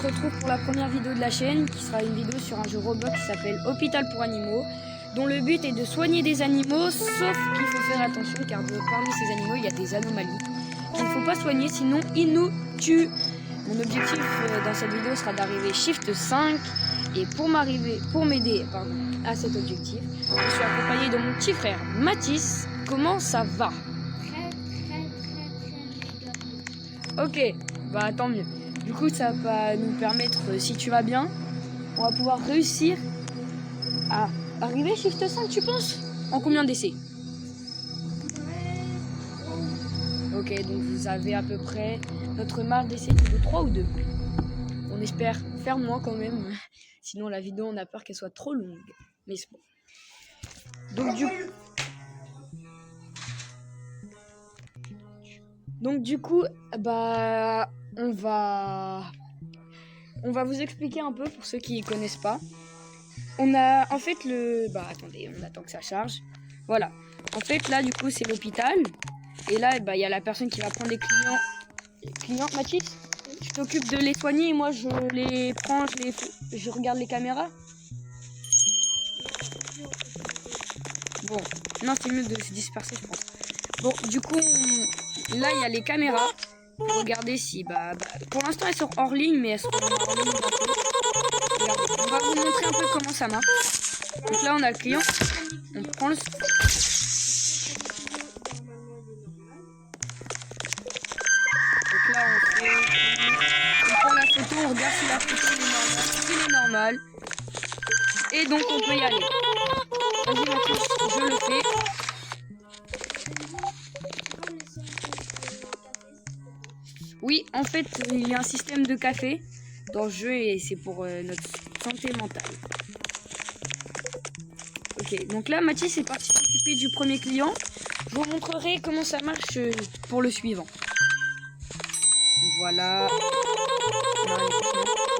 se retrouve pour la première vidéo de la chaîne, qui sera une vidéo sur un jeu Roblox qui s'appelle Hôpital pour animaux, dont le but est de soigner des animaux, sauf qu'il faut faire attention car parmi ces animaux il y a des anomalies qu'il ne faut pas soigner, sinon ils nous tuent. Mon objectif dans cette vidéo sera d'arriver Shift 5, et pour m'aider à cet objectif, je suis accompagné de mon petit frère Mathis. Comment ça va? Ok, bah tant mieux. Du coup, ça va nous permettre, si tu vas bien, on va pouvoir réussir à arriver Shift 5, tu penses? En combien d'essais? Ok, donc vous avez à peu près notre marge d'essais de 3 ou 2. On espère faire moins quand même, sinon la vidéo on a peur qu'elle soit trop longue. Mais c'est bon. Donc du coup, bah on va vous expliquer un peu pour ceux qui connaissent pas. On a en fait attendez, on attend que ça charge. Voilà. En fait là du coup c'est l'hôpital. Et là il y a la personne qui va prendre les clients. Les clients, Mathis, tu t'occupes de les soigner et moi je les prends, je regarde les caméras. Bon, non c'est mieux de se disperser je pense. Bon du coup là il y a les caméras. Pour regarder si pour l'instant elles sont hors ligne, mais elles seront hors ligne bientôt. Regardez, on va vous montrer un peu comment ça marche. Donc là on a le client, on prend le... Donc là on prend la photo, on regarde si la photo est normale, s'il est normal. Et donc on peut y aller. Vas-y Mathieu, je le fais. Oui, en fait, il y a un système de café dans le jeu et c'est pour notre santé mentale. Ok, donc là, Mathis est parti s'occuper du premier client. Je vous montrerai comment ça marche pour le suivant. Voilà.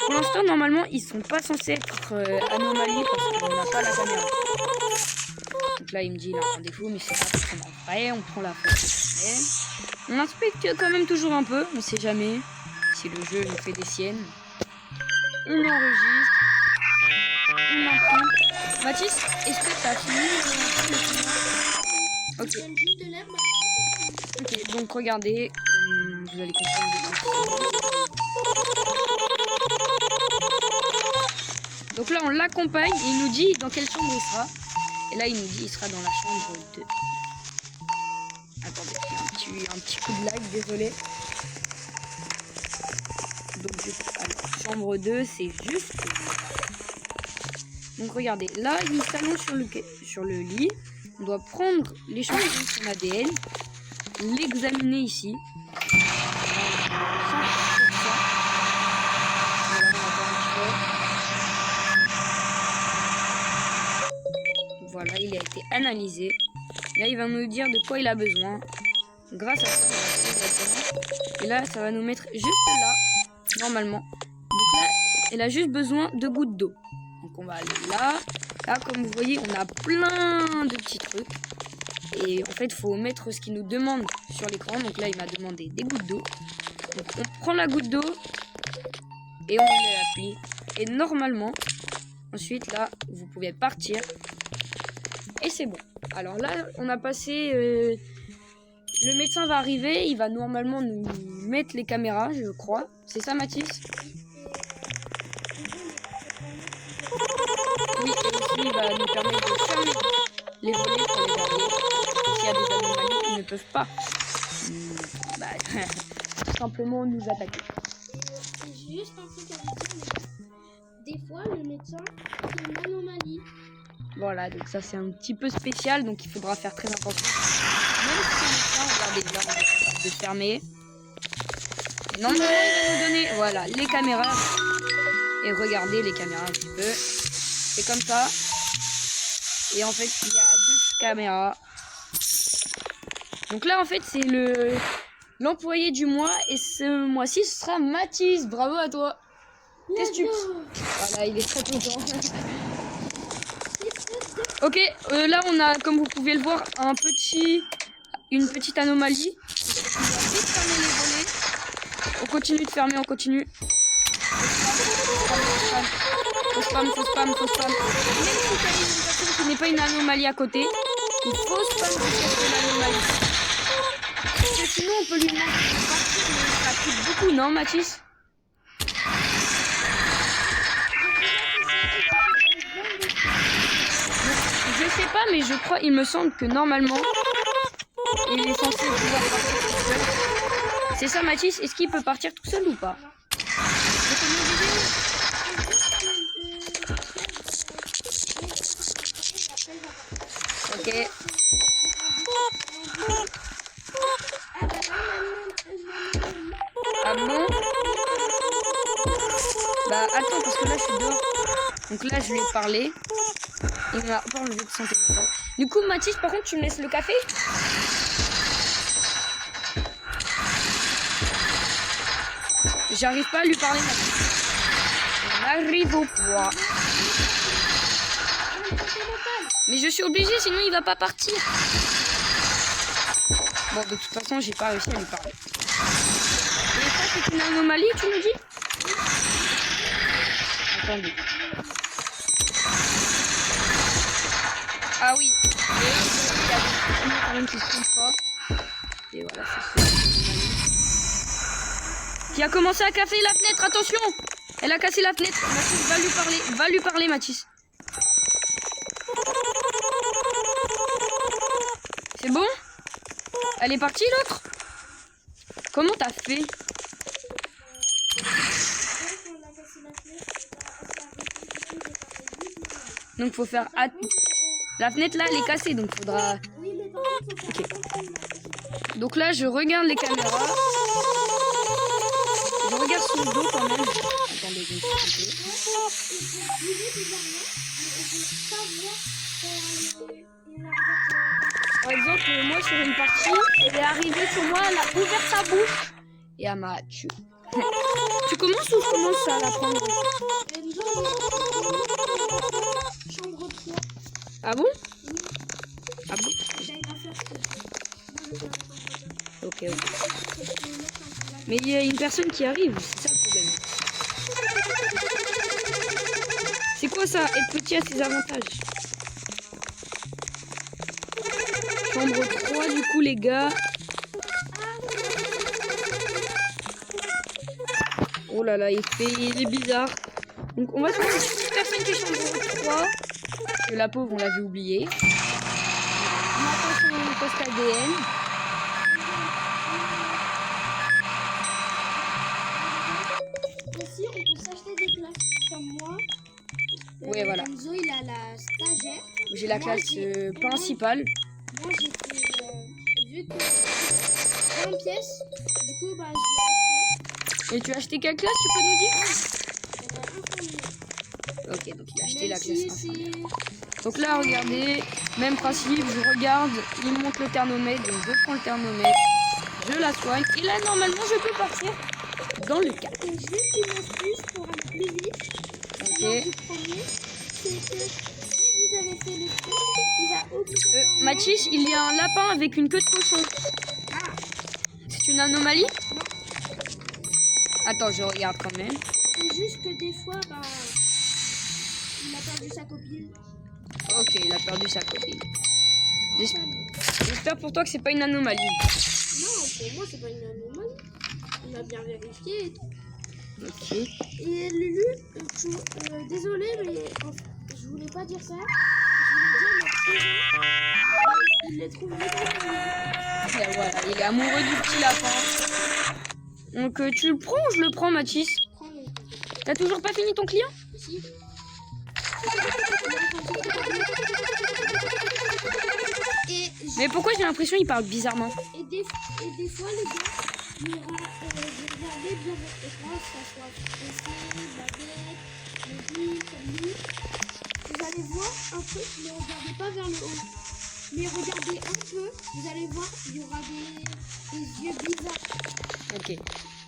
Pour l'instant, normalement, ils sont pas censés être anomalies parce qu'on n'a pas la caméra. Donc là, il me dit il a un rendez-vous, mais c'est pas forcément vrai. On prend la photo. On inspecte quand même toujours un peu, on sait jamais si le jeu nous fait des siennes. On enregistre, on imprime. Mathis, est-ce que t'as fini le film? Ok, donc regardez, vous allez comprendre. Donc là on l'accompagne et il nous dit dans quelle chambre il sera. Et là il nous dit il sera dans la chambre 2. Attendez, il y a un petit coup de lag, désolé. Donc, alors, chambre 2, c'est juste... Donc, regardez, là, il s'allonge sur le lit. On doit prendre l'échantillon de son ADN, l'examiner ici. 100%. Voilà, il a été analysé. Là, il va nous dire de quoi il a besoin. Grâce à ça, et là, ça va nous mettre juste là, normalement. Donc là, elle a juste besoin de gouttes d'eau. Donc on va aller là. Là, comme vous voyez, on a plein de petits trucs. Et en fait, il faut mettre ce qu'il nous demande sur l'écran. Donc là, il m'a demandé des gouttes d'eau. Donc on prend la goutte d'eau et on met l'appli. Et normalement, ensuite, là, vous pouvez partir. Et c'est bon. Alors là, on a passé... Le médecin va arriver, il va normalement nous mettre les caméras, je crois. C'est ça, Mathis? Oui, et aussi il va nous permettre de fermer les volets pour les verrouiller. S'il y a des anomalies, ils ne peuvent pas tout simplement nous attaquer. C'est juste un truc à dire, des fois le médecin fait une anomalie. Voilà, donc ça c'est un petit peu spécial, donc il faudra faire très attention. Même si le médecin, regardez là, on est capable de fermer. Et normalement, il va nous donner, voilà, les caméras. Et regardez les caméras un petit peu. C'est comme ça. Et en fait, il y a 2 caméras. Donc là, en fait, c'est l'employé du mois. Et ce mois-ci, ce sera Mathis. Bravo à toi. Qu'est-ce que tu... Voilà, il est très content. Ok, là on a, comme vous pouvez le voir, une petite anomalie. On va vite fermer les volets. On continue de fermer, on continue. spam. Même si t'as une personne qui n'est pas une anomalie à côté, il faut spam jusqu'à ce que l'anomalie. Parce que sinon on peut lui demander de partir, mais ça coûte beaucoup, non Mathis? Je sais pas, mais je crois, il me semble que normalement, il est censé pouvoir partir tout seul. C'est ça Mathis? Est-ce qu'il peut partir tout seul ou pas? Ok. Ah bon? Bah attends, parce que là je suis dehors. Donc là je lui ai parlé. Il m'a pas enlevé de santé mentale. Du coup Mathis, par contre tu me laisses le café? J'arrive pas à lui parler Mathis. On arrive au poids. Mais je suis obligée, sinon il va pas partir. Bon, de toute façon, j'ai pas réussi à lui parler. Et ça, c'est une anomalie, tu me dis? Attendez. Ah oui. Et là, il y a des quand même qui se trompent pas. Et voilà, c'est ça. Qui a commencé à casser la fenêtre, attention! Elle a cassé la fenêtre. Mathis, va lui parler. Va lui parler, Mathis. C'est bon? Elle est partie l'autre? Comment t'as fait? Donc faut faire... La fenêtre là elle est cassée donc faudra... Ok. Donc là je regarde les caméras. Je regarde son dos quand même. Attendez, je vais Par exemple, moi sur une partie, elle est arrivée sur moi, elle a ouvert sa bouche et elle m'a tué. Tu commences ou je commence à la prendre? Ah bon? Ah bon? Ok. Mais il y a une personne qui arrive, c'est ça le problème. C'est quoi ça? Être petit a ses avantages. Chambre 3 du coup les gars. Oh là là, il est bizarre. Donc on va trouver une personne qui est chambre 3. Parce que la pauvre on l'avait oubliée. On attend son poste ADN. Aussi on peut s'acheter des classes comme moi. Ouais voilà. Enzo il a la stagiaire. J'ai la classe principale. Moi j'étais vu que 20 pièces, du coup bah je l'ai acheté. Et tu as acheté quelle classe, tu peux nous dire? Ok, donc il a acheté la classe principale. Donc là, regardez, même principe, je regarde, il monte le thermomètre, donc je prends le thermomètre, je la soigne, et là, normalement, je peux partir dans le cadre. Et juste une astuce pour aller plus vite. Ok. Du premier, c'est que si vous avez fait le truc, il va obligatoirement... Mathis, il y a un lapin avec une queue de cochon. Ah, C'est une anomalie? Attends, je regarde quand même. c'est juste que des fois, bah, il a perdu sa copine. Ok, il a perdu sa copine. Ça, J'espère pour toi que c'est pas une anomalie. non, pour moi, c'est pas une anomalie. On a bien vérifié et tout. Ok. Et Lulu, désolé, mais je voulais pas dire ça. Je voulais dire, mais il les trouve beaucoup. Et voilà, il est amoureux du petit lapin. Donc tu le prends ou je le prends, Mathis? Prends-le. T'as toujours pas fini ton client? Si. Mais pourquoi j'ai l'impression qu'il parle bizarrement? Et des fois, les gars, vous regardez bien votre écran, que ça soit PC, baguette, mobile, comme lui. Vous allez voir un truc, mais regardez pas vers le haut. Mais regardez un peu, vous allez voir, il y aura des yeux bizarres. Ok.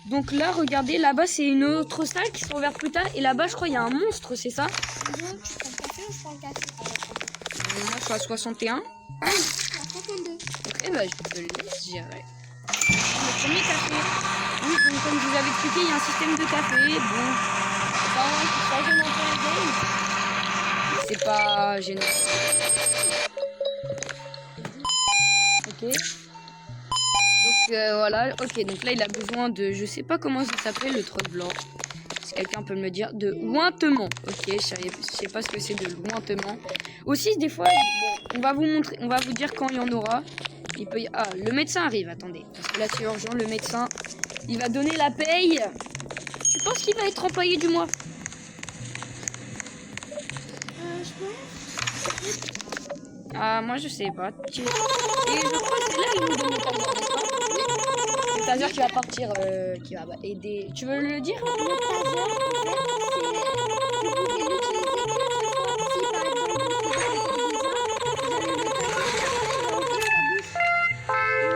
Donc là, regardez, là-bas, c'est une autre salle qui sera ouverte plus tard. Et là-bas, je crois, il y a un monstre, c'est ça? Donc, tu prends le café ou je prends le café? Moi, je suis à 61. Ah, je suis à 52. Ok, bah, je te laisse gérer. Le premier café. Oui, donc comme je vous avais expliqué, il y a un système de café. Bon, ça change un peu les game. C'est pas gênant. Ok. Donc voilà. Ok, donc là il a besoin de... Je sais pas comment ça s'appelle le troll blanc. Si quelqu'un peut me dire. De lointement. Ok, je sais pas ce que c'est de lointement. Aussi des fois, bon, on va vous montrer, on va vous dire quand il y en aura. Il peut Ah, le médecin arrive, attendez. Parce que là c'est urgent, le médecin, il va donner la paye. Tu penses qu'il va être employé du mois? Je pense. Ah, moi je sais pas. Et je crois que c'est là qu'il nous donne le taser, n'est-ce pas? Le taser qui va partir, qui va aider. Tu veux le dire? Le taser, en fait, c'est... Vous pouvez l'utiliser qu'une seule fois. Si par exemple vous avez bizarre,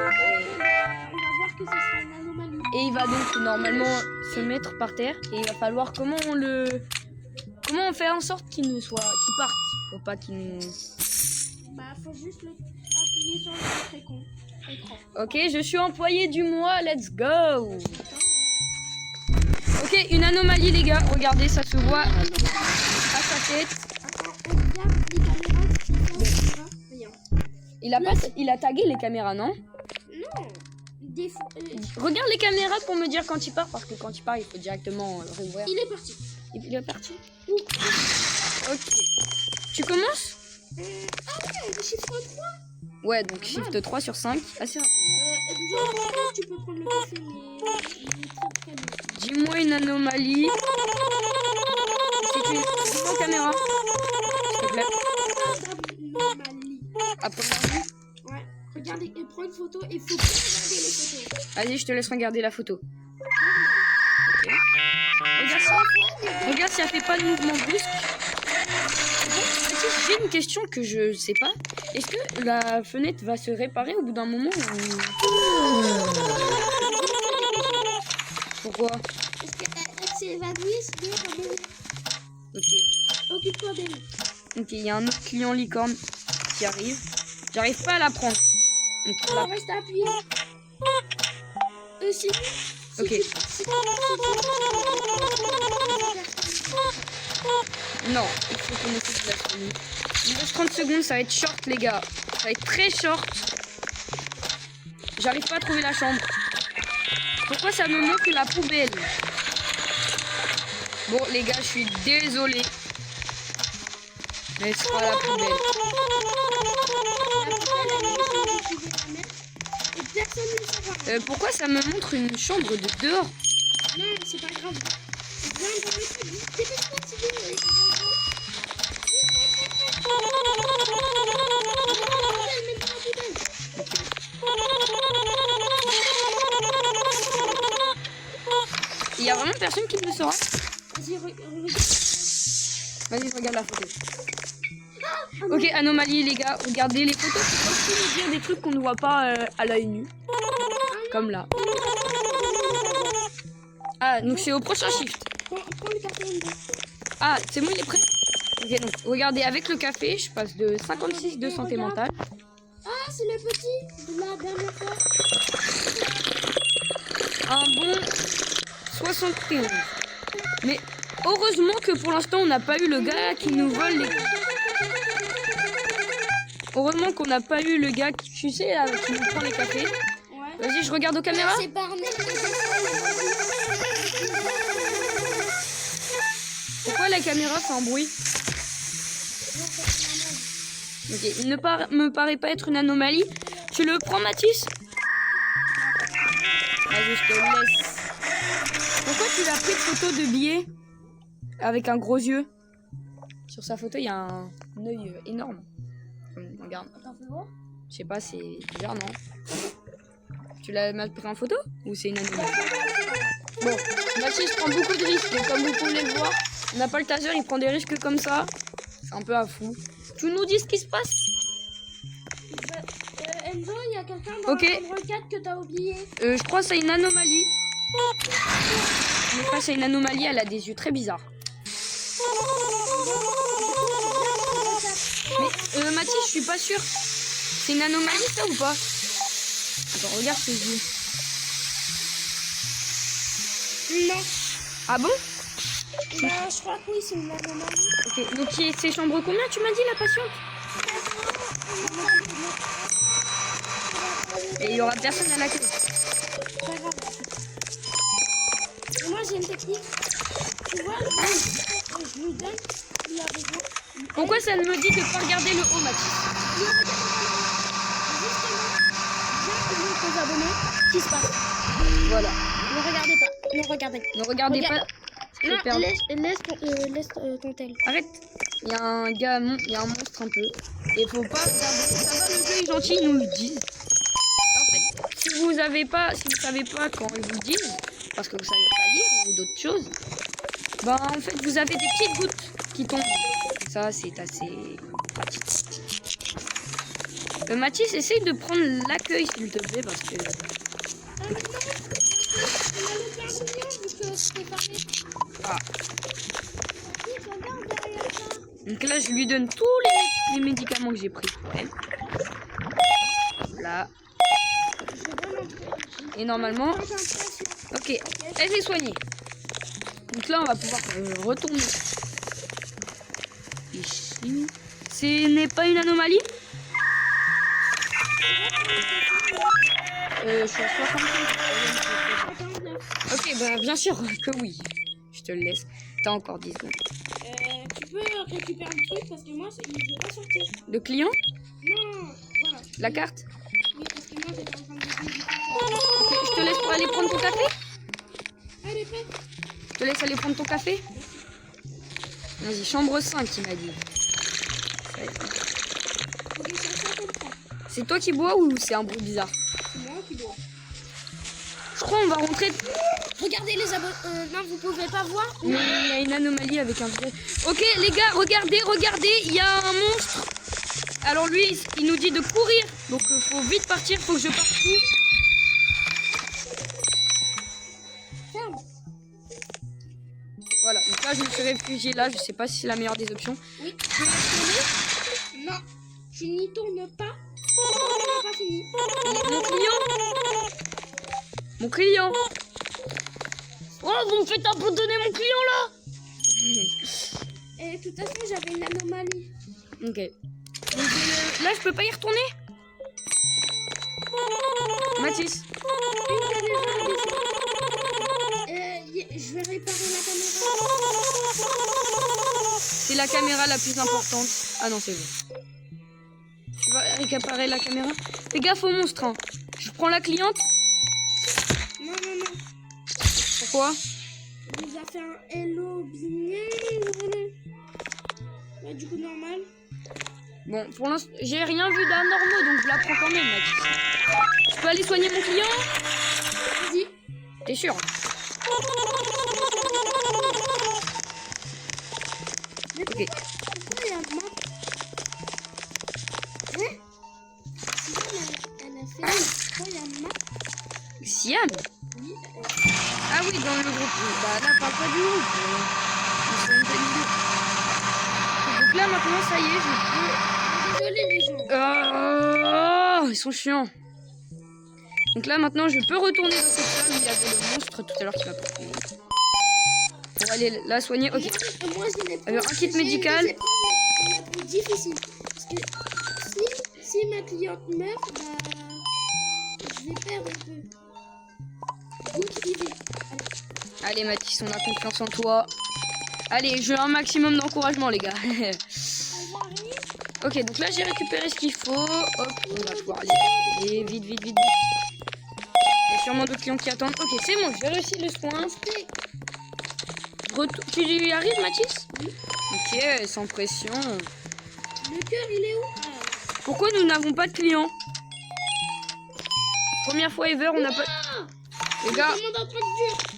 vous allez le taser et on va voir que ce sera une anomalie. Et il va donc normalement se mettre par terre. Et il va falloir comment on fait en sorte qu'il parte. Pour pas qu'il nous... Bah, faut juste appuyer sur le écran. Ok, je suis employé du mois, let's go. Ok, une anomalie les gars, regardez, ça se voit à sa tête. Attends, on regarde les caméras qui sont rien. Il a tagué les caméras, non? Non. Des fois, Regarde les caméras pour me dire quand il part, parce que quand il part, il faut directement rouvrir. il est parti. Il est parti. Ok. Tu commences? Ah ouais, le chiffre 3. Ouais, donc shift 3 sur 5, assez rapidement. Genre, tu peux prendre le café, mais il est très bon. Dis-moi une anomalie. Dis-moi caméra. S'il te plaît. Anomalie. À première vue. Ouais, regardez, et prends une photo et faut bien regarder les photos. Vas-y, je te laisse regarder la photo. Ok. Regarde si elle fait pas de mouvement brusque. J'ai une question que je sais pas. Est-ce que la fenêtre va se réparer au bout d'un moment ou... Pourquoi? Parce qu'elle s'est évanouie, sinon elle va mourir. Ok. Occupe-toi d'elle. Ok, il y a un autre client licorne qui arrive. J'arrive pas à la prendre. Donc, On reste appuyé. Si ok. Non, il faut qu'on occupe la famille. Il me reste 30 secondes, ça va être short les gars. Ça va être très short. J'arrive pas à trouver la chambre. Pourquoi ça me montre la poubelle? Bon les gars, je suis désolé. Mais c'est pas la poubelle. Pourquoi ça me montre une chambre de dehors? Non, c'est pas grave. Viens dans le truc. Dépêche-toi, tu veux. Il y a vraiment personne qui me saura. Vas-y, Vas-y, regarde la photo. Ok, anomalie les gars, regardez les photos. C'est aussi nous dire des trucs qu'on ne voit pas à l'œil nu. Comme là. Ah, donc c'est au prochain shift. Prends le café. Ah, c'est bon, il est prêt? Ok, donc regardez, avec le café, je passe de 56 de santé mentale. Ah, c'est le petit de la dernière fois. Un bon 71. Mais heureusement que pour l'instant, on n'a pas eu le gars qui nous vole les... Heureusement qu'on n'a pas eu le gars qui, tu sais, là, qui nous prend les cafés. Ouais. Vas-y, je regarde aux caméras. C'est Barney. Pourquoi la caméra fait un bruit? Ok, il ne me paraît pas être une anomalie. Tu le prends, Mathis? Vas-y, je te laisse. Pourquoi tu l'as pris de photo de billet avec un gros yeux? Sur sa photo, il y a un œil énorme. Regarde. Attends, fais voir. Je sais pas, c'est bizarre, non? Tu l'as mal pris en photo? Ou c'est une anomalie? Bon, Mathis prend beaucoup de risques. Et comme vous pouvez le voir, on n'a pas le taser, il prend des risques comme ça. C'est un peu à fou. Tu nous dis ce qui se passe? Enzo, il y a quelqu'un dans la chambre 4 que t'as oublié. Je crois que c'est une anomalie. Mais face à une anomalie, elle a des yeux très bizarres. Mais Mathis, je suis pas sûre. C'est une anomalie ça ou pas? Attends, regarde ses yeux. Non. Ah bon? Bah, je crois que oui, c'est une anomalie. Ok, donc c'est chambre combien tu m'as dit la patiente? Et il y aura personne à l'accueil. Pas grave. Et moi, j'ai une technique. Tu vois, je lui donne, il a besoin. Pourquoi ça me dit de pas regarder le haut, Mathis? Justement, abonnés, qui se passe. Voilà. Ne regardez pas. Ne regardez pas. Ne regardez Regarde. pas. Je Non, perds. laisse ton tel. Arrête. Il y a un gars, il y a un monstre un peu. Et faut pas regarder. Ça va, le jeu est gentil, ils nous le disent. En fait, si vous savez pas quand ils vous le disent, parce que vous savez pas lire ou d'autres choses, ben en fait vous avez des petites gouttes qui tombent. Ça c'est assez. Mathis, essaye de prendre l'accueil s'il te plaît parce que. Ah. Donc là, je lui donne tous les médicaments que j'ai pris pour elle. Là. Et normalement... Ok, elle est soignée. Donc là, on va pouvoir retourner ici. Ce n'est pas une anomalie? Je suis à 65. Ok, bah bien sûr que oui. Je te le laisse. T'as encore 10 secondes. Tu peux récupérer le truc parce que moi, il ne veut pas sortir. Le client? Non, voilà. La carte? Oui, parce que moi, j'étais en train de dire. Ok, je te laisse pour aller prendre ton café? Allez, fais. Je te laisse aller prendre ton café? Vas-y, chambre 5, il m'a dit. C'est toi qui bois ou c'est un bruit bizarre? C'est moi qui bois. Je crois on va rentrer. Regardez les abonnés. Non, vous pouvez pas voir. Mais il y a une anomalie avec un visage. Ok, les gars, regardez, il y a un monstre. Alors lui, il nous dit de courir. Donc faut vite partir, faut que je parte. Ferme. Voilà, donc là je me suis réfugié là, je sais pas si c'est la meilleure des options. Oui, tu veux tourner? Non, tu n'y tournes pas. On n'a pas fini. Mon client. Mon client. Oh, vous me faites abandonner mon client là. Et de toute façon, j'avais une anomalie. Ok. Donc, là, je peux pas y retourner. Mathis. Je vais réparer la caméra. C'est la caméra la plus importante. Ah non, c'est bon. Tu vas récupérer la caméra. Fais gaffe au monstre. Hein. Je prends la cliente. Non. Pourquoi? Il nous a fait un hello bien. Bah, du coup, normal. Bon, pour l'instant, j'ai rien vu d'anormaux, donc je la prends quand même, Mathis. Je peux aller soigner mon client? Vas-y. T'es sûr? Ok. Pourquoi il y a un map? Hein? Elle a fait. Pourquoi il y a un map? Siam? Oui. Ah oui, dans le groupe. Bah là, parle pas du groupe. Ils sont une telle idée. Donc là, maintenant, ça y est, je Désolé les gens. peux... Oh, ils sont chiants. Donc là, maintenant, je peux retourner dans cette salle où il y avait le monstre tout à l'heure qui m'a pris. Pour aller la soigner. Ok. Moi, j'ai les Alors, un kit médical. les plus difficiles. Parce que si ma cliente meurt, bah, je vais perdre un peu. Donc, j'y vais. Allez, Mathis, on a confiance en toi. Allez, je veux un maximum d'encouragement, les gars. Ok, donc là, j'ai récupéré ce qu'il faut. Hop, on va pouvoir aller. Et vite. Il y a sûrement d'autres clients qui attendent. Ok, c'est bon, j'ai réussi le soin. Tu y arrives, Mathis? Oui. Ok, sans pression. Le cœur, il est où? Pourquoi nous n'avons pas de clients? Première fois ever, on n'a pas... Les gars,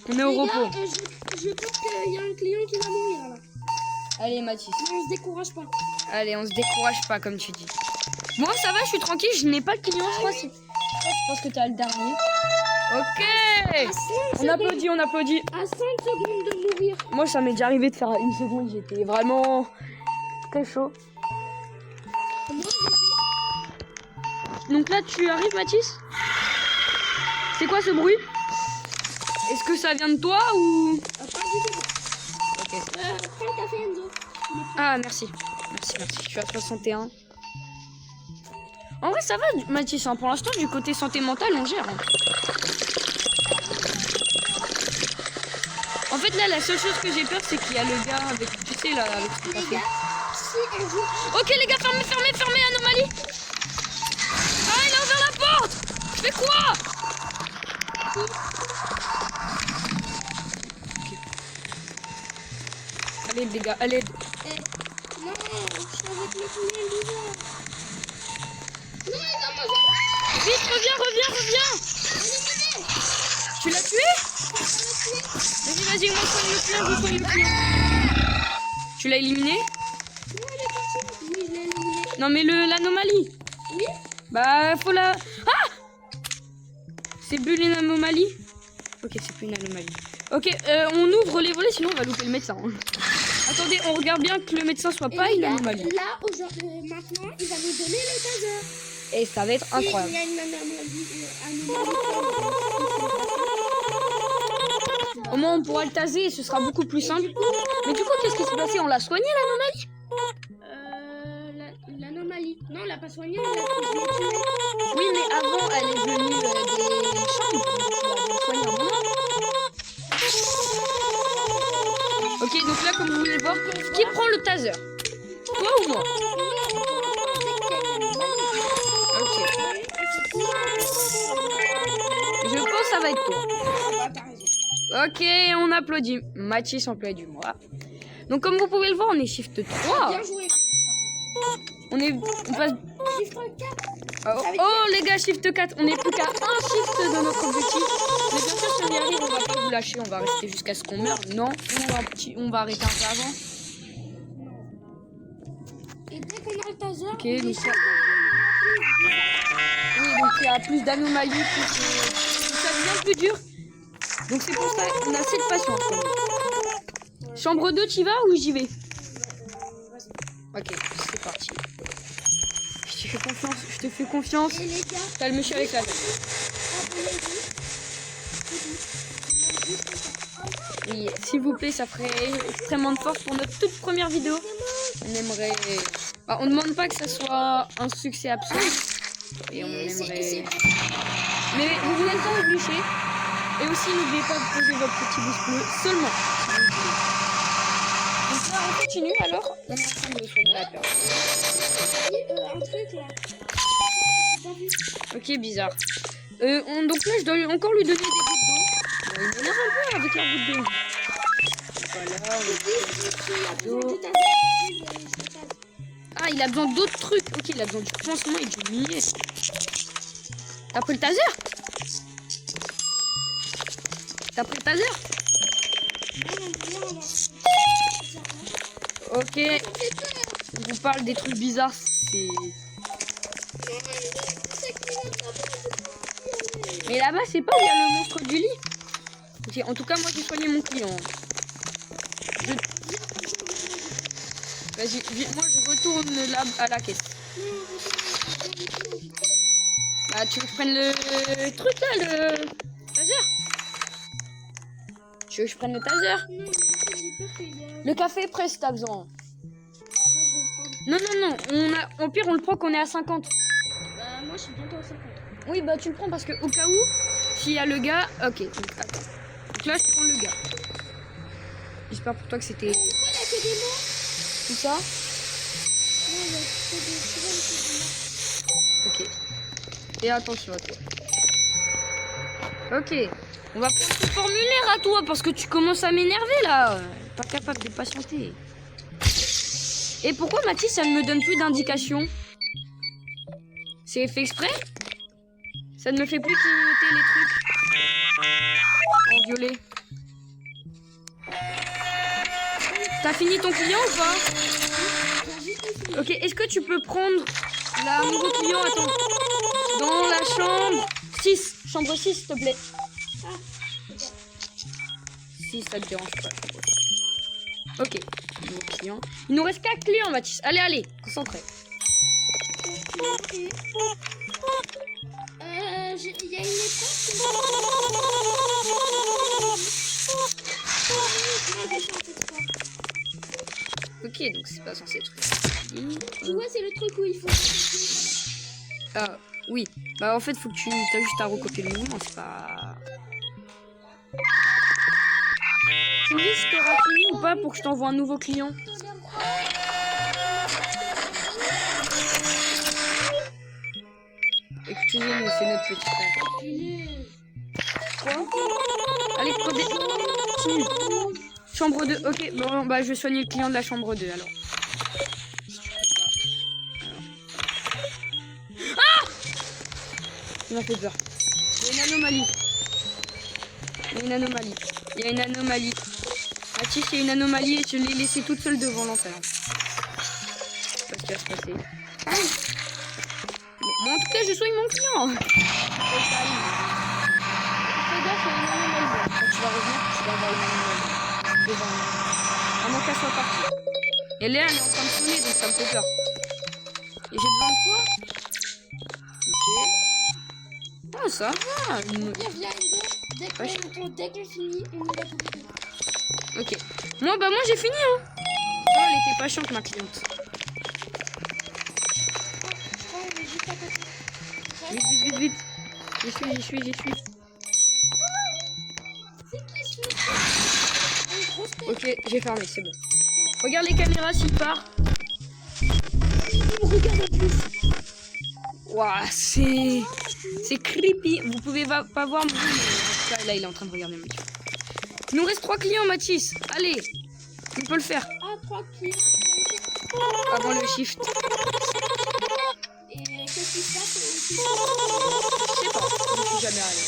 on est au repos. Je pense qu'il y a un client qui va mourir là. Allez, Mathis. Mais on se décourage pas. Allez, on se décourage pas, comme tu dis. Moi, ça va, je suis tranquille, je n'ai pas de client. Je crois que je pense que tu as le dernier. Ok. On applaudit. À 5 secondes de mourir. Moi, ça m'est déjà arrivé de faire une seconde. J'étais vraiment très chaud. Donc là, tu arrives, Mathis? C'est quoi ce bruit? Est-ce que ça vient de toi ou... Pas du tout. Ok. Prends le café, Enzo. Ah, merci. Merci. Je suis à 61. En vrai, ça va, Mathis. Hein. Pour l'instant, du côté santé mentale, on gère. Hein. En fait, là, la seule chose que j'ai peur, c'est qu'il y a le gars avec, tu sais, là, avec son Les café. gars, si un jour... Ok, les gars, fermez, anomalie. Ah, il a ouvert la porte. Je fais quoi? Ok. Allez, les gars, allez. Non, je suis avec mes poulets, Lisa. Non, ils ont mangé. Vite, reviens. Tu l'as tué? Vas-y, moi, je soigne le client. Tu l'as éliminé? Non, elle est partie. Oui, je l'ai éliminé. Non, mais l'anomalie. Oui. Bah, faut la... Ah! C'est plus une anomalie? Ok, c'est plus une anomalie. Ok, on ouvre les volets, sinon on va louper le médecin. Hein. Attendez, on regarde bien que le médecin soit pas une anomalie. Là, aujourd'hui, maintenant, il va nous donner le taser. Et ça va être incroyable. Il y a une anomalie. Au moins, on pourra le taser et ce sera beaucoup plus simple. Mais du coup, qu'est-ce qui s'est passé? On l'a soigné, l'anomalie? L'anomalie. Non, on l'a pas soigné, on l'a tué. Oui, mais avant, elle est venue des chambres. Donc, tu l'as soignée en moment. Ok, donc là, comme vous voulez voir, qui prend le taser? Toi ou moi? Ok. Je pense que ça va être toi. Ok, on applaudit. Mathis, emploi du mois. Donc, comme vous pouvez le voir, on est shift 3. Bien joué. On passe... Shift 4. Oh, les gars, shift 4. On n'est plus qu'à un shift de notre objectif. Mais bien sûr, si on y arrive, on va pas vous lâcher. On va rester jusqu'à ce qu'on meure. Non, on va arrêter un peu avant. Et dès qu'on a le taser, Ok, donc ça... Oui, donc il y a plus d'anomalies, ça devient plus dur. Donc c'est pour ça qu'on a assez de patience. Chambre 2, tu y vas ou j'y vais? Ok, c'est parti. Je te fais confiance. et les gars, T'as le monsieur avec la tête. Oui, s'il vous plaît, ça ferait extrêmement de force pour notre toute première vidéo. On aimerait... Bah, on ne demande pas que ça soit un succès absolu. Et on aimerait... Mais vous voulez le temps de bûcher. Et aussi, n'oubliez pas de poser votre petit pouce bleu seulement. Donc là, on continue alors. On est en train de soigner la peur. un truc là. Ok, bizarre. Donc là, je dois encore lui donner des gouttes d'eau. Il m'énerve un peu avec la goutte d'eau. Voilà, ah, il a besoin d'autres trucs. Ok, il a besoin du pansement et du millet. T'as pris le taser? T'as pris le taser? Ok. Je vous parle des trucs bizarres. C'est... Mais là-bas, c'est pas où il y a le monstre du lit. Ok, en tout cas, moi, j'ai soigné mon client. Vas-y, moi, je retourne là à la caisse. Bah, tu veux que je prenne le truc, là, le taser? Tu veux que je prenne le taser? Le café est prêt si t'as besoin. Non, au pire, on le prend qu'on est à 50. Bah, moi, je suis bientôt à 50. Oui, bah, tu le prends parce que au cas où, s'il y a le gars... Ok, donc, attends. Donc là, je prends le gars. J'espère pour toi que c'était... Pourquoi il y a que des mots? Tout ça? Non, il y a que des mots. Ok. Et attention à toi. Ok. On va prendre ton formulaire à toi parce que tu commences à m'énerver là. Pas capable de patienter. Et pourquoi Mathis, ça ne me donne plus d'indications? C'est fait exprès? Ça ne me fait plus clignoter les trucs en violet. T'as fini ton client ou pas? Ok, est-ce que tu peux prendre la nouveau client, attends, dans la chambre 6, chambre 6 s'il te plaît. Si ça te dérange pas. Ok, nouveau client. Il nous reste 4 clients, Mathis. Allez, concentré. Il y a une époque. Ok, donc c'est pas censé être ici. Tu vois, c'est le truc où il faut... Ah, oui. Bah, en fait, faut que t'as juste à recopier le mouvement, c'est pas... Tu me dis si t'auras fini ou pas pour que je t'envoie un nouveau client. Excusez-nous, c'est notre petit frère. Quoi? Allez, continue. Chambre 2. Ok, bon, bah, je vais soigner le client de la chambre 2, alors. Ah! Il m'a fait peur. Il y a une anomalie. Il y a une anomalie. Il y a une anomalie. Mathis, il y a une anomalie et je l'ai laissée toute seule devant l'enfer. Je sais pas ce qui va se passer. Ah. Bon, moi, en tout cas, je soigne mon client. Fais gaffe, il y a une anomalie. Quand tu vas revenir, tu vas avoir une anomalie. Devant moi. À moins qu'elle soit partie. Et là, elle est en train de sonner, donc ça me fait peur. Et j'ai besoin de quoi? Ok. Ah, ça va. Dès que je finis, on y va tout de suite. Ok. Moi, j'ai fini, hein. Oh, elle était pas chiante, ma cliente. Vite, vite, vite, vite. J'y suis. C'est qui ce... Ok, j'ai fermé, c'est bon. Regarde les caméras s'il part. Il me regarde en plus. Waouh, c'est creepy. Vous pouvez pas voir, mais en tout cas, là, il est en train de regarder Mathieu. Il nous reste 3 clients, Mathis. Allez, on peut le faire. Ah, 3 clients. Avant le shift. Et qu'est-ce qui se passe aussi? Je sais pas, je suis jamais allé.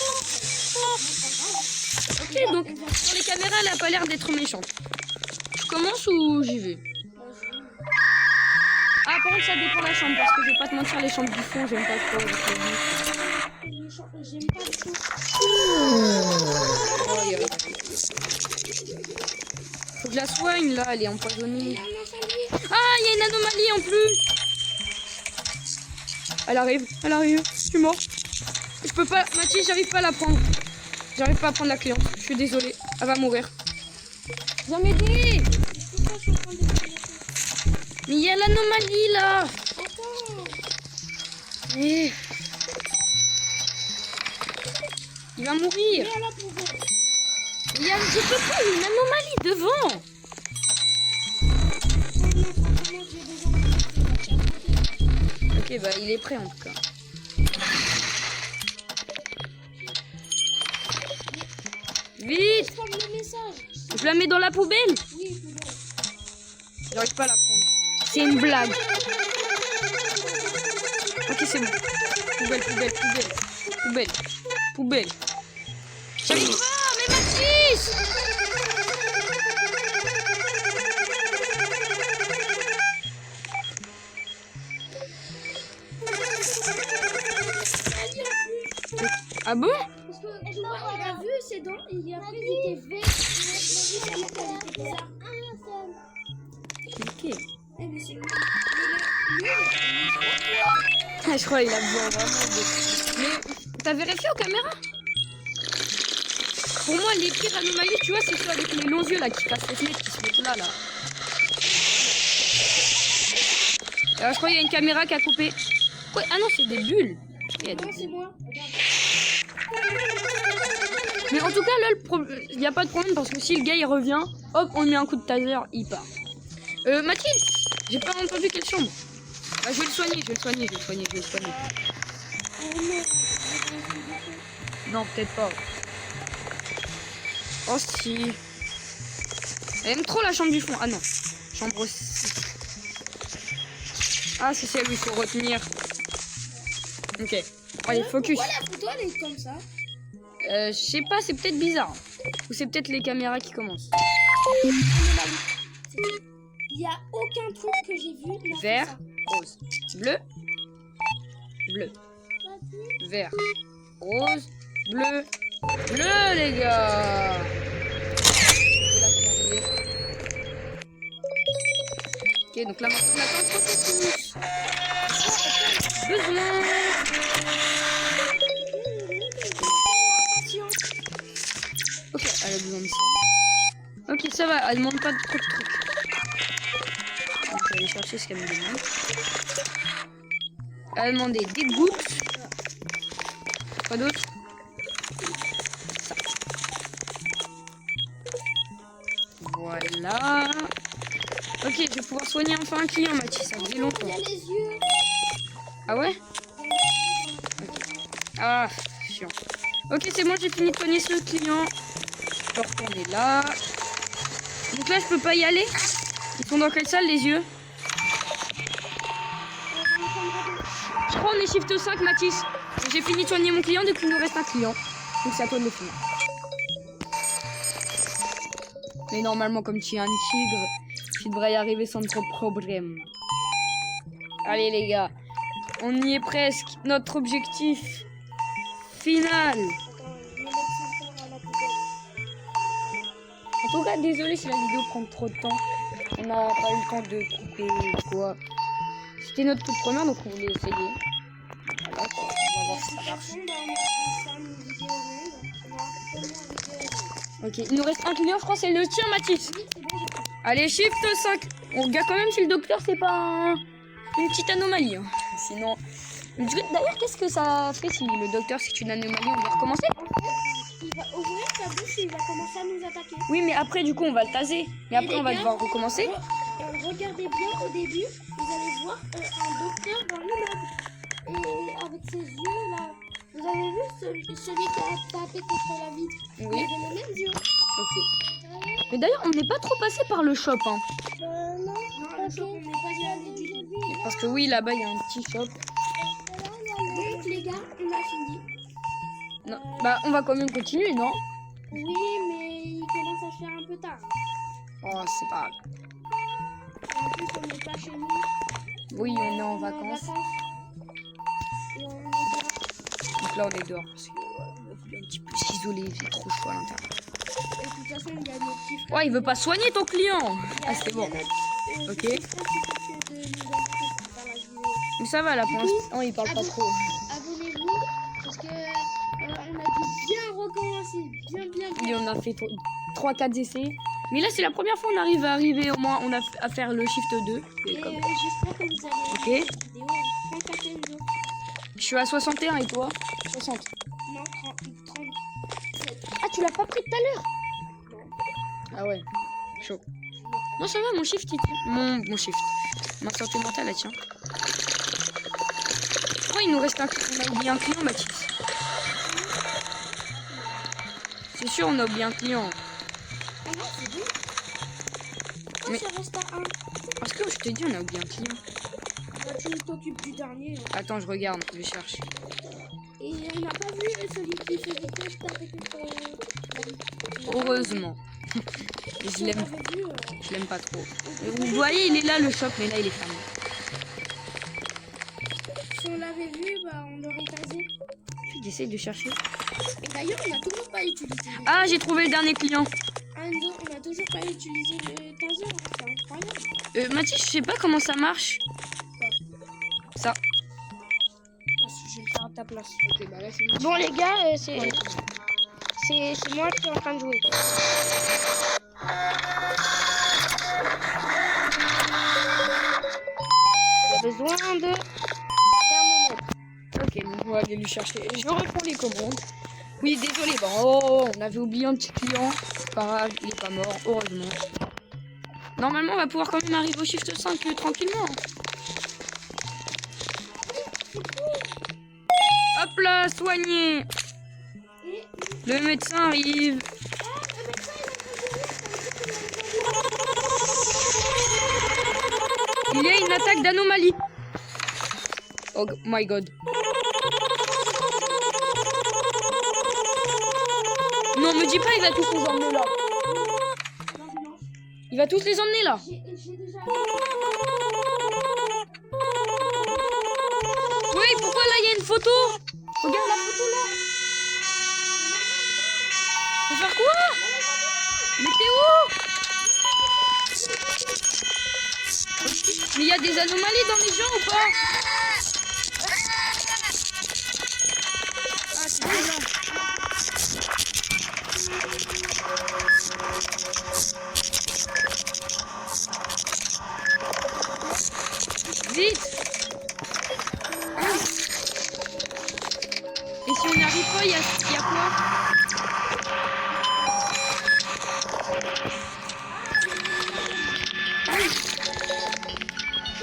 Ok, donc sur les caméras, elle a pas l'air d'être méchante. Je commence ou j'y vais? Ah, par contre, ça dépend de la chambre, parce que je vais pas te mentir, les chambres du fond, j'aime pas trop. J'aime pas le tout. Faut que je la soigne, là, elle est empoisonnée. Ah, il y a une anomalie en plus. Elle arrive, je suis mort. Je peux pas, Mathis, j'arrive pas à la prendre. J'arrive pas à prendre la cliente, je suis désolée, elle va mourir. Viens m'aider. Mais il y a l'anomalie là. Eh. Il va mourir. Je peux pas, il y a une anomalie devant. Ok, bah il est prêt en tout cas. Vite. Je la mets dans la poubelle. J'arrive pas à la prendre. C'est une blague. Ok, c'est bon. Poubelle. J'arrive pas, mais Mathis. Ah bon? Parce que tu vois, il a vu ses dents, et après il était vert. Ok. Mais c'est Je crois qu'il a besoin vraiment de... Mais t'as vérifié aux caméras? Pour moi, les pires anomalies, tu vois, c'est ceux avec les longs yeux là qui cassent les fenêtres, qui se mettent là. Je crois qu'il y a une caméra qui a coupé. Ouais, ah non, c'est des bulles. Il y a des bulles. c'est moi. Mais en tout cas, là, il n'y a pas de problème parce que si le gars il revient, hop, on met un coup de taser, il part. Mathilde, j'ai pas entendu quelle chambre. Bah, je vais le soigner. Non, peut-être pas. Oh si. Elle aime trop la chambre du fond. Ah non. Chambre 6. Ah, c'est celle où il faut retenir. Ok. Allez, focus. Pourquoi la photo elle est comme ça? Je sais pas, c'est peut-être bizarre. Ou c'est peut-être les caméras qui commencent. Il y a aucun truc que j'ai vu. Vert, rose, bleu, vert, rose, bleu, les gars. Ok, donc là maintenant on attend le processus. Besoin. Ok, elle a besoin de ça. Ok, ça va, elle demande pas trop de trucs. chercher ce qu'elle me demande. Elle a demandé des gouttes. Quoi d'autre? Ça. Voilà. Ok, je vais pouvoir soigner enfin un client, Mathis. Ça faisait longtemps. Il y a les yeux. Ah ouais? Ah, chiant. Ok, c'est bon, j'ai fini de soigner ce client. Je peux retourner là. Donc là, je peux pas y aller. Ils sont dans quelle salle, les yeux? Je crois qu'on est shift 5, Mathis. J'ai fini de soigner mon client, du coup, il nous reste un client. Donc c'est à toi de le finir. Mais normalement, comme tu es un tigre, tu devrais y arriver sans trop de problème. Allez, les gars. On y est presque. Notre objectif final. En tout cas, désolé si la vidéo prend trop de temps. On n'a pas eu le temps de couper ou quoi. C'était notre toute première, donc on voulait essayer. Voilà, on va voir si ça marche. Ok, il nous reste un client, je crois, c'est le tien, Mathis. Allez, shift 5. On regarde quand même si le docteur, c'est pas une petite anomalie. Hein. Sinon... D'ailleurs, qu'est-ce que ça fait si le docteur, c'est une anomalie? On va recommencer? Il va ouvrir sa bouche et il va commencer à nous attaquer. Oui, mais après, du coup, on va le taser. Mais après, on va devoir recommencer. Regardez bien au début, vous allez voir un docteur dans l'immeuble. Et avec ses yeux là, vous avez vu celui qui a tapé contre la vitre? Oui. Il avait les mêmes yeux. Ok. Mais d'ailleurs, on n'est pas trop passé par le shop. Hein. Non, le shop, on n'est pas allé du tout. Parce que oui, là-bas, il y a un petit shop. Donc les gars, on a fini. Non. Bah, on va quand même continuer, non? Oui, mais il commence à faire un peu tard. Oh, c'est pas grave. En plus, on n'est pas chez nous. Oui, on est en vacances. Et on est dehors. Donc là, on est dehors. Parce que, on a voulu un petit peu s'isoler. Il fait trop chaud à l'intérieur. Et de toute façon, il y a nos petits frères. Ouais, il veut pas soigner ton client. Ah, c'est bon. Ok. Mais ça va, là, pour l'instant, il parle pas trop. Abonnez-vous, parce que on a dû bien recommencer, bien. Et on a fait 3-4 essais. Mais là, c'est la première fois qu'on arrive à arriver au moins à faire le shift 2. Et Comme... j'espère que vous allez Ok. vidéo 34 jours. Je suis à 61 et toi? 60. Non, 37. Ah, tu l'as pas pris tout à l'heure? Non. Ah ouais, chaud. Non, ça va, mon shift, il tient. Mon shift. Ma santé mentale, elle tient. Oh, il nous reste un client. On a oublié un client, Mathis. C'est sûr, on a oublié un client. Ah non, c'est bon. Mais- Ça reste à 1. Parce que je te dis, on a oublié un client. Bah, tu t'occupes du dernier. Hein. Attends, je regarde, je cherche. Et on n'a pas vu celui qui fait des tests avec Heureusement. Je l'aime. l'avait vu. Je l'aime pas trop. Vous voyez, il est là, le shop, mais là, il est fermé. Si on l'avait vu, bah, on l'aurait tasé. J'essaie de chercher. Et d'ailleurs, on n'a toujours pas utilisé. Ah, j'ai trouvé le dernier client. Enzo, on n'a toujours pas utilisé le taser. C'est incroyable. Mathis, je sais pas comment ça marche. Ça. Parce que je vais le faire à ta place. Ok, bah là, c'est Bon, les gars, c'est moi qui suis en train de jouer. J'ai besoin de thermomètre. Ok, donc on va aller lui chercher. Je reprends les commandes. Oui, désolé. Bon, oh, on avait oublié un petit client. C'est pas grave, il est pas mort, heureusement. Normalement, on va pouvoir quand même arriver au shift 5 tranquillement. Hop là, soigné. Le médecin arrive. Il y a une attaque d'anomalie. Oh my god. Non, me dis pas, il va tous les emmener là. Il va tous les emmener là. Oui, pourquoi là il y a une photo? Regarde la photo là. Faut faire quoi? Mais t'es où? Mais il y a des anomalies dans les gens ou pas? Ah, c'est bon là.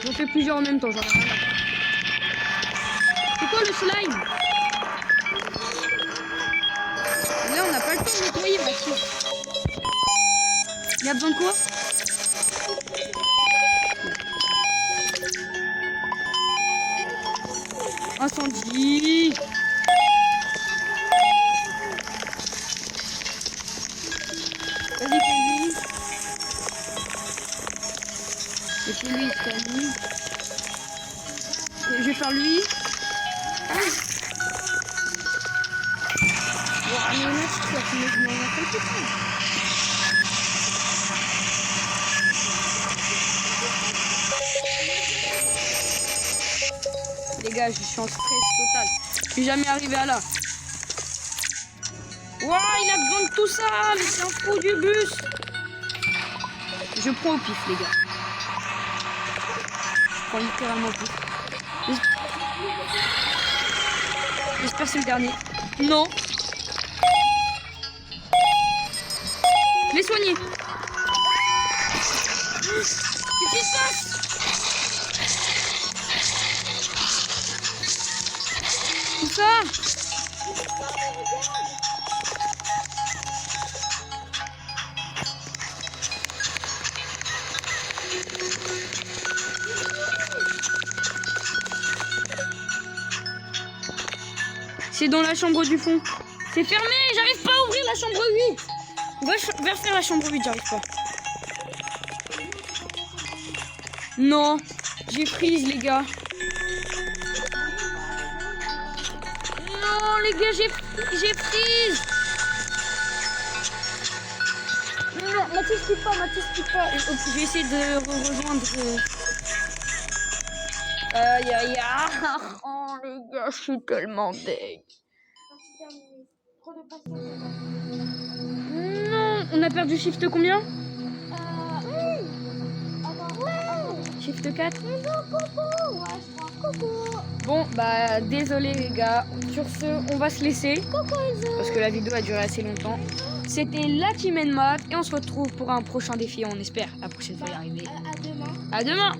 J'en fais plusieurs en même temps, j'en ai rien à faire. C'est quoi le slime? Là, on n'a pas le temps de nettoyer, Mathis. Il y a besoin de quoi? Incendie. Vas-y, fais-lui. Et puis lui, il se mis. Je vais faire lui. Ah. Wow, mais là, tu vas filmer, je m'en rappelle tout ça. Les gars, je suis en stress total. Je suis jamais arrivé à là. Waouh, il a besoin de tout ça, mais c'est un fou du bus. Je prends au pif, les gars. Je prends littéralement au pif. J'espère que c'est le dernier. Non. Je l'ai soigné. Qu'est-ce qui se passe? Tout ça? C'est dans la chambre du fond. C'est fermé, j'arrive pas à ouvrir la chambre 8. Va faire la chambre 8, j'arrive pas. Non, j'ai prise les gars. Non les gars, j'ai prise. Non, Mathis quitte pas, Je vais essayer de rejoindre. Aïe aïe aïe. Oh les gars, je suis tellement deg. Non, on a perdu shift combien? Shift 4. Bon, bah désolé les gars. Sur ce, on va se laisser. Parce que la vidéo a duré assez longtemps. C'était la Team Nmap et on se retrouve pour un prochain défi. On espère la prochaine fois y arriver. À demain. À demain.